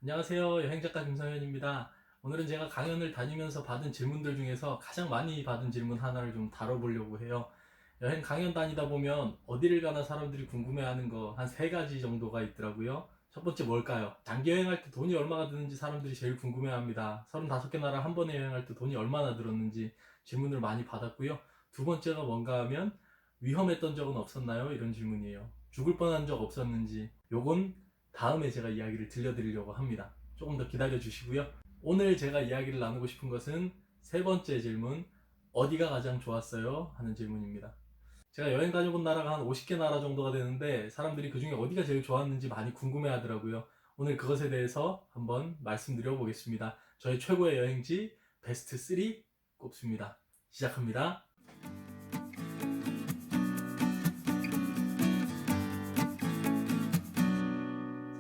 안녕하세요. 여행작가 김성현입니다. 오늘은 제가 강연을 다니면서 받은 질문들 중에서 가장 많이 받은 질문 하나를 좀 다뤄보려고 해요. 여행 강연 다니다 보면 어디를 가나 사람들이 궁금해하는 거 한 세 가지 정도가 있더라고요. 첫 번째 뭘까요? 장기 여행할 때 돈이 얼마가 드는지 사람들이 제일 궁금해합니다. 35개 나라 한 번에 여행할 때 돈이 얼마나 들었는지 질문을 많이 받았고요. 두 번째가 뭔가 하면 위험했던 적은 없었나요? 이런 질문이에요. 죽을 뻔한 적 없었는지. 요건 다음에 제가 이야기를 들려드리려고 합니다. 조금 더 기다려 주시고요. 오늘 제가 이야기를 나누고 싶은 것은 세 번째 질문, 어디가 가장 좋았어요? 하는 질문입니다. 제가 여행 다녀본 나라가 한 50개 나라 정도가 되는데 사람들이 그 중에 어디가 제일 좋았는지 많이 궁금해 하더라고요. 오늘 그것에 대해서 한번 말씀드려 보겠습니다. 저의 최고의 여행지 베스트 3 꼽습니다. 시작합니다.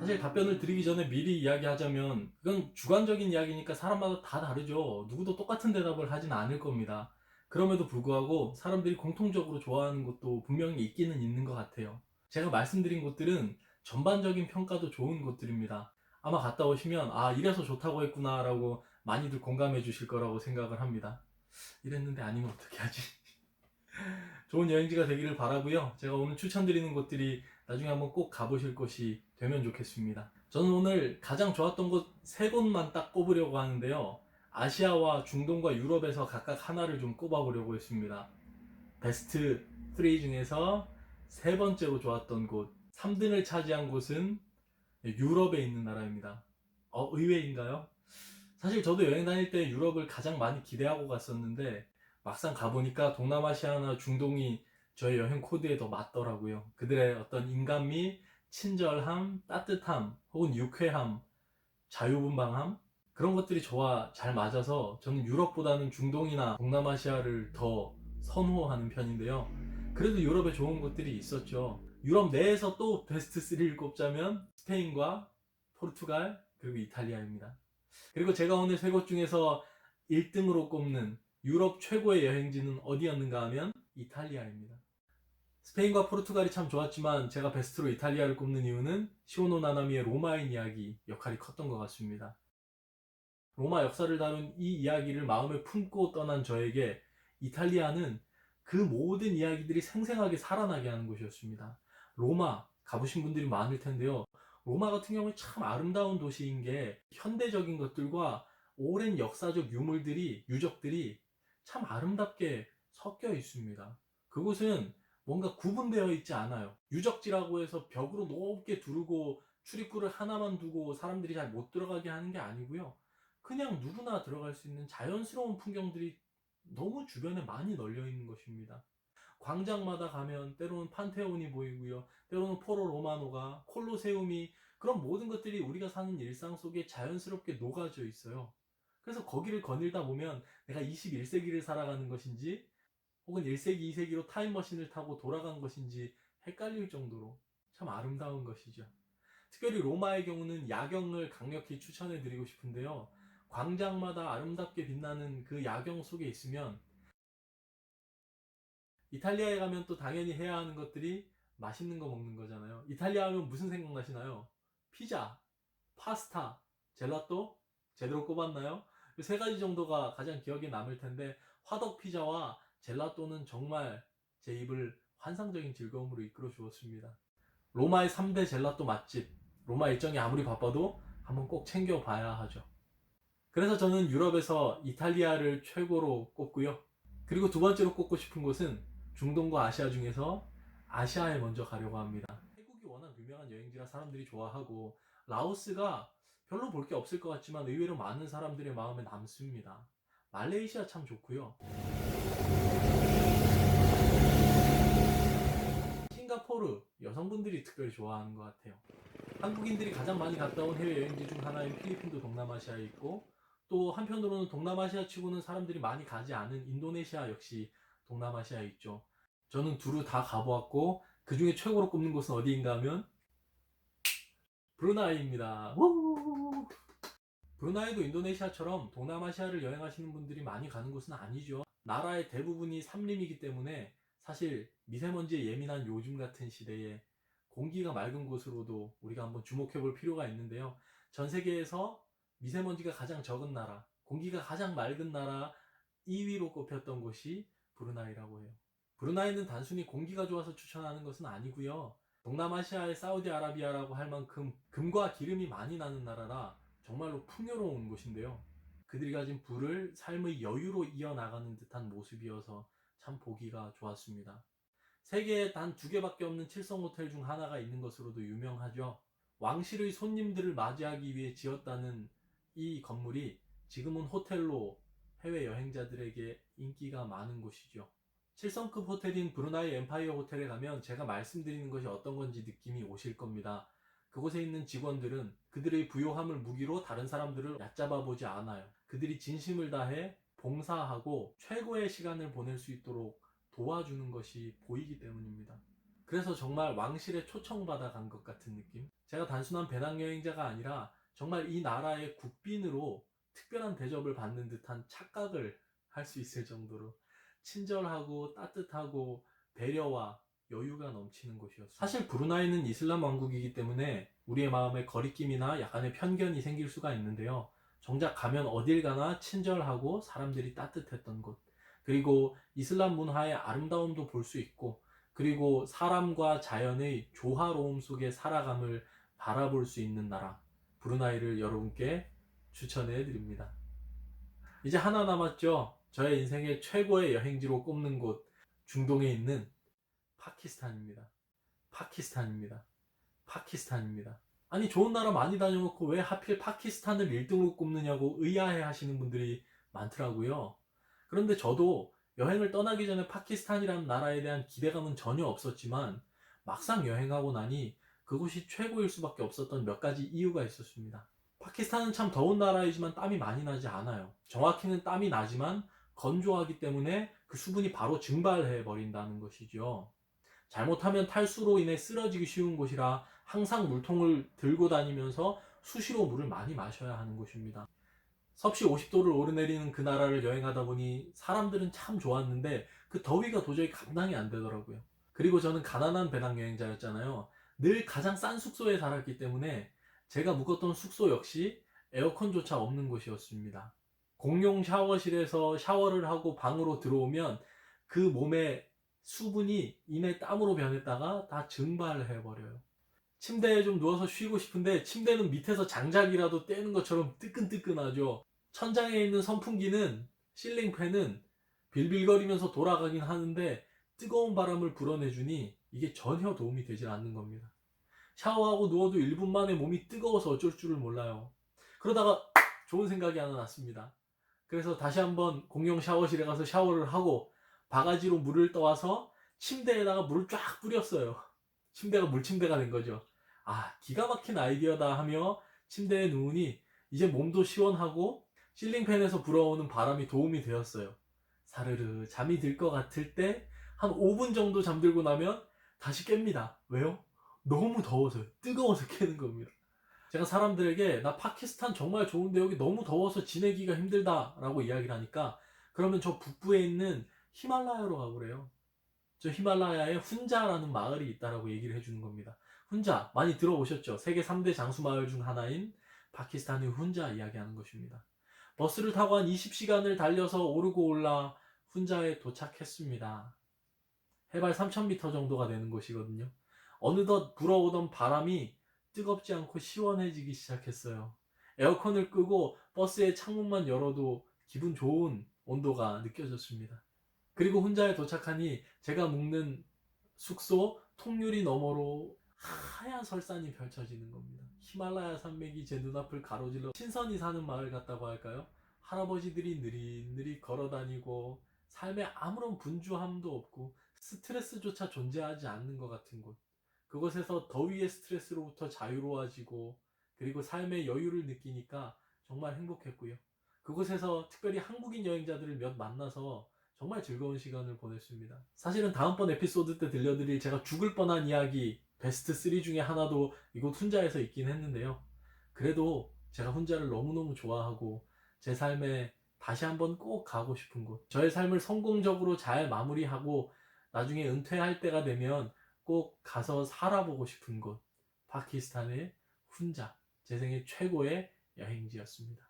사실 답변을 드리기 전에 미리 이야기하자면 그건 주관적인 이야기니까 사람마다 다 다르죠. 누구도 똑같은 대답을 하진 않을 겁니다. 그럼에도 불구하고 사람들이 공통적으로 좋아하는 곳도 분명히 있기는 있는 것 같아요. 제가 말씀드린 곳들은 전반적인 평가도 좋은 곳들입니다. 아마 갔다 오시면 이래서 좋다고 했구나 라고 많이들 공감해 주실 거라고 생각을 합니다. 이랬는데 아니면 어떻게 하지? 좋은 여행지가 되기를 바라고요. 제가 오늘 추천드리는 곳들이 나중에 한번 꼭 가보실 곳이 되면 좋겠습니다. 저는 오늘 가장 좋았던 곳 세 곳만 딱 꼽으려고 하는데요. 아시아와 중동과 유럽에서 각각 하나를 좀 꼽아보려고 했습니다. 베스트 3 중에서 세 번째로 좋았던 곳, 3등을 차지한 곳은 유럽에 있는 나라입니다. 의외인가요? 사실 저도 여행 다닐 때 유럽을 가장 많이 기대하고 갔었는데 막상 가보니까 동남아시아나 중동이 저의 여행 코드에 더 맞더라고요. 그들의 어떤 인간미, 친절함, 따뜻함, 혹은 유쾌함, 자유분방함 그런 것들이 저와 잘 맞아서 저는 유럽보다는 중동이나 동남아시아를 더 선호하는 편인데요. 그래도 유럽에 좋은 곳들이 있었죠. 유럽 내에서 또 베스트 3를 꼽자면 스페인과 포르투갈 그리고 이탈리아입니다. 그리고 제가 오늘 세 곳 중에서 1등으로 꼽는 유럽 최고의 여행지는 어디였는가 하면 이탈리아입니다. 스페인과 포르투갈이 참 좋았지만 제가 베스트로 이탈리아를 꼽는 이유는 시오노 나나미의 로마인 이야기 역할이 컸던 것 같습니다. 로마 역사를 다룬 이 이야기를 마음에 품고 떠난 저에게 이탈리아는 그 모든 이야기들이 생생하게 살아나게 하는 곳이었습니다. 로마 가보신 분들이 많을 텐데요. 로마 같은 경우에 참 아름다운 도시인 게 현대적인 것들과 오랜 역사적 유물들이, 유적들이 참 아름답게 섞여 있습니다. 그곳은 뭔가 구분되어 있지 않아요. 유적지라고 해서 벽으로 높게 두르고 출입구를 하나만 두고 사람들이 잘 못 들어가게 하는 게 아니고요. 그냥 누구나 들어갈 수 있는 자연스러운 풍경들이 너무 주변에 많이 널려 있는 것입니다. 광장마다 가면 때로는 판테온이 보이고요. 때로는 포로 로마노가, 콜로세움이 그런 모든 것들이 우리가 사는 일상 속에 자연스럽게 녹아져 있어요. 그래서 거기를 거닐다 보면 내가 21세기를 살아가는 것인지 혹은 1세기, 2세기로 타임머신을 타고 돌아간 것인지 헷갈릴 정도로 참 아름다운 것이죠. 특별히 로마의 경우는 야경을 강력히 추천해 드리고 싶은데요. 광장마다 아름답게 빛나는 그 야경 속에 있으면 이탈리아에 가면 또 당연히 해야 하는 것들이 맛있는 거 먹는 거잖아요. 이탈리아 하면 무슨 생각나시나요? 피자, 파스타, 젤라또? 제대로 꼽았나요? 이 세 가지 정도가 가장 기억에 남을 텐데 화덕 피자와 젤라또는 정말 제 입을 환상적인 즐거움으로 이끌어 주었습니다. 로마의 3대 젤라또 맛집. 로마 일정이 아무리 바빠도 한번 꼭 챙겨봐야 하죠. 그래서 저는 유럽에서 이탈리아를 최고로 꼽고요. 그리고 두 번째로 꼽고 싶은 곳은 중동과 아시아 중에서 아시아에 먼저 가려고 합니다. 태국이 워낙 유명한 여행지라 사람들이 좋아하고 라오스가 별로 볼 게 없을 것 같지만 의외로 많은 사람들의 마음에 남습니다. 말레이시아 참 좋고요. 싱가포르 여성분들이 특별히 좋아하는 것 같아요. 한국인들이 가장 많이 갔다 온 해외 여행지 중 하나인 필리핀도 동남아시아에 있고 또 한편으로는 동남아시아 치고는 사람들이 많이 가지 않은 인도네시아 역시 동남아시아에 있죠. 저는 두루 다 가보았고 그 중에 최고로 꼽는 곳은 어디인가 하면 브루나이입니다. 브루나이도 인도네시아처럼 동남아시아를 여행하시는 분들이 많이 가는 곳은 아니죠. 나라의 대부분이 산림이기 때문에 사실 미세먼지에 예민한 요즘 같은 시대에 공기가 맑은 곳으로도 우리가 한번 주목해 볼 필요가 있는데요. 전 세계에서 미세먼지가 가장 적은 나라, 공기가 가장 맑은 나라 2위로 꼽혔던 곳이 브루나이라고 해요. 브루나이는 단순히 공기가 좋아서 추천하는 것은 아니고요. 동남아시아의 사우디아라비아라고 할 만큼 금과 기름이 많이 나는 나라라 정말로 풍요로운 곳인데요. 그들이 가진 부를 삶의 여유로 이어나가는 듯한 모습이어서 참 보기가 좋았습니다. 세계에 단 2개밖에 없는 7성 호텔 중 하나가 있는 것으로도 유명하죠. 왕실의 손님들을 맞이하기 위해 지었다는 이 건물이 지금은 호텔로 해외 여행자들에게 인기가 많은 곳이죠. 7성급 호텔인 브루나이 엠파이어 호텔에 가면 제가 말씀드리는 것이 어떤 건지 느낌이 오실 겁니다. 그곳에 있는 직원들은 그들의 부요함을 무기로 다른 사람들을 얕잡아 보지 않아요. 그들이 진심을 다해 봉사하고 최고의 시간을 보낼 수 있도록 도와주는 것이 보이기 때문입니다. 그래서 정말 왕실에 초청받아 간 것 같은 느낌? 제가 단순한 배낭여행자가 아니라 정말 이 나라의 국빈으로 특별한 대접을 받는 듯한 착각을 할 수 있을 정도로 친절하고 따뜻하고 배려와 여유가 넘치는 곳이었어요. 사실 브루나이는 이슬람 왕국이기 때문에 우리의 마음에 거리낌이나 약간의 편견이 생길 수가 있는데요. 정작 가면 어딜 가나 친절하고 사람들이 따뜻했던 곳, 그리고 이슬람 문화의 아름다움도 볼 수 있고, 그리고 사람과 자연의 조화로움 속에 살아감을 바라볼 수 있는 나라, 브루나이를 여러분께 추천해 드립니다. 이제 하나 남았죠. 저의 인생의 최고의 여행지로 꼽는 곳, 중동에 있는 파키스탄입니다. 파키스탄입니다. 파키스탄입니다. 아니, 좋은 나라 많이 다녀놓고 왜 하필 파키스탄을 1등으로 꼽느냐고 의아해 하시는 분들이 많더라고요. 그런데 저도 여행을 떠나기 전에 파키스탄이라는 나라에 대한 기대감은 전혀 없었지만 막상 여행하고 나니 그곳이 최고일 수밖에 없었던 몇 가지 이유가 있었습니다. 파키스탄은 참 더운 나라이지만 땀이 많이 나지 않아요. 정확히는 땀이 나지만 건조하기 때문에 그 수분이 바로 증발해 버린다는 것이죠. 잘못하면 탈수로 인해 쓰러지기 쉬운 곳이라 항상 물통을 들고 다니면서 수시로 물을 많이 마셔야 하는 곳입니다. 섭씨 50도를 오르내리는 그 나라를 여행하다 보니 사람들은 참 좋았는데 그 더위가 도저히 감당이 안 되더라고요. 그리고 저는 가난한 배낭여행자였잖아요. 늘 가장 싼 숙소에 살았기 때문에 제가 묵었던 숙소 역시 에어컨조차 없는 곳이었습니다. 공용 샤워실에서 샤워를 하고 방으로 들어오면 그 몸에 수분이 이내 땀으로 변했다가 다 증발해버려요. 침대에 좀 누워서 쉬고 싶은데 침대는 밑에서 장작이라도 떼는 것처럼 뜨끈뜨끈하죠. 천장에 있는 선풍기는, 실링팬은 빌빌거리면서 돌아가긴 하는데 뜨거운 바람을 불어내주니 이게 전혀 도움이 되질 않는 겁니다. 샤워하고 누워도 1분 만에 몸이 뜨거워서 어쩔 줄을 몰라요. 그러다가 좋은 생각이 하나 났습니다. 그래서 다시 한번 공용 샤워실에 가서 샤워를 하고 바가지로 물을 떠와서 침대에다가 물을 쫙 뿌렸어요. 침대가 물침대가 된 거죠. 아, 기가 막힌 아이디어다 하며 침대에 누우니 이제 몸도 시원하고 실링팬에서 불어오는 바람이 도움이 되었어요. 사르르 잠이 들 것 같을 때 한 5분 정도 잠들고 나면 다시 깹니다. 왜요? 너무 더워서요. 뜨거워서 깨는 겁니다. 제가 사람들에게 나 파키스탄 정말 좋은데 여기 너무 더워서 지내기가 힘들다 라고 이야기를 하니까 그러면 저 북부에 있는 히말라야로 가보래요. 저 히말라야에 훈자라는 마을이 있다라고 얘기를 해주는 겁니다. 훈자 많이 들어보셨죠? 세계 3대 장수 마을 중 하나인 파키스탄의 훈자 이야기하는 것입니다. 버스를 타고 한 20시간을 달려서 오르고 올라 훈자에 도착했습니다. 해발 3000m 정도가 되는 곳이거든요. 어느덧 불어오던 바람이 뜨겁지 않고 시원해지기 시작했어요. 에어컨을 끄고 버스의 창문만 열어도 기분 좋은 온도가 느껴졌습니다. 그리고 혼자에 도착하니 제가 묵는 숙소 통유리 너머로 하얀 설산이 펼쳐지는 겁니다. 히말라야 산맥이 제 눈앞을 가로질러 신선이 사는 마을 같다고 할까요? 할아버지들이 느릿느릿 걸어다니고 삶에 아무런 분주함도 없고 스트레스조차 존재하지 않는 것 같은 곳. 그곳에서 더위의 스트레스로부터 자유로워지고 그리고 삶의 여유를 느끼니까 정말 행복했고요. 그곳에서 특별히 한국인 여행자들을 몇 만나서 정말 즐거운 시간을 보냈습니다. 사실은 다음번 에피소드 때 들려드릴 제가 죽을 뻔한 이야기 베스트 3 중에 하나도 이곳 훈자에서 있긴 했는데요. 그래도 제가 훈자를 너무너무 좋아하고 제 삶에 다시 한번 꼭 가고 싶은 곳, 저의 삶을 성공적으로 잘 마무리하고 나중에 은퇴할 때가 되면 꼭 가서 살아보고 싶은 곳, 파키스탄의 훈자. 제 생애 최고의 여행지였습니다.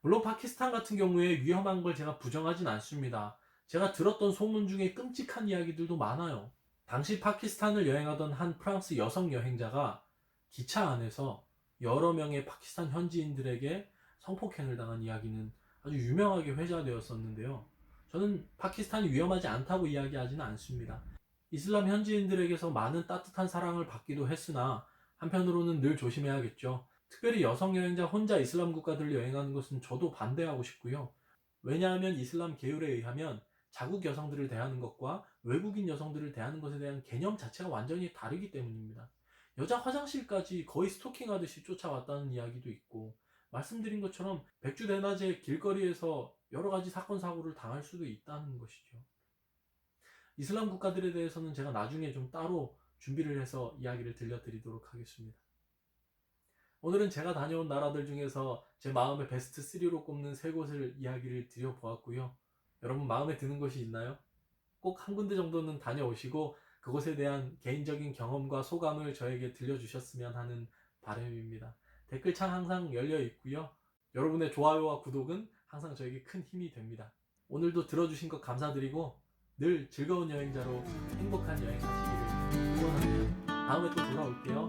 물론 파키스탄 같은 경우에 위험한 걸 제가 부정하진 않습니다. 제가 들었던 소문 중에 끔찍한 이야기들도 많아요. 당시 파키스탄을 여행하던 한 프랑스 여성 여행자가 기차 안에서 여러 명의 파키스탄 현지인들에게 성폭행을 당한 이야기는 아주 유명하게 회자되었었는데요. 저는 파키스탄이 위험하지 않다고 이야기하지는 않습니다. 이슬람 현지인들에게서 많은 따뜻한 사랑을 받기도 했으나 한편으로는 늘 조심해야겠죠. 특별히 여성 여행자 혼자 이슬람 국가들을 여행하는 것은 저도 반대하고 싶고요. 왜냐하면 이슬람 계율에 의하면 자국 여성들을 대하는 것과 외국인 여성들을 대하는 것에 대한 개념 자체가 완전히 다르기 때문입니다. 여자 화장실까지 거의 스토킹하듯이 쫓아왔다는 이야기도 있고, 말씀드린 것처럼 백주대낮에 길거리에서 여러 가지 사건 사고를 당할 수도 있다는 것이죠. 이슬람 국가들에 대해서는 제가 나중에 좀 따로 준비를 해서 이야기를 들려드리도록 하겠습니다. 오늘은 제가 다녀온 나라들 중에서 제 마음의 베스트 3로 꼽는 3곳을 이야기를 드려보았고요. 여러분 마음에 드는 곳이 있나요? 꼭 한 군데 정도는 다녀오시고 그곳에 대한 개인적인 경험과 소감을 저에게 들려주셨으면 하는 바람입니다. 댓글창 항상 열려 있고요. 여러분의 좋아요와 구독은 항상 저에게 큰 힘이 됩니다. 오늘도 들어주신 것 감사드리고 늘 즐거운 여행자로 행복한 여행 하시기를 응원합니다. 다음에 또 돌아올게요.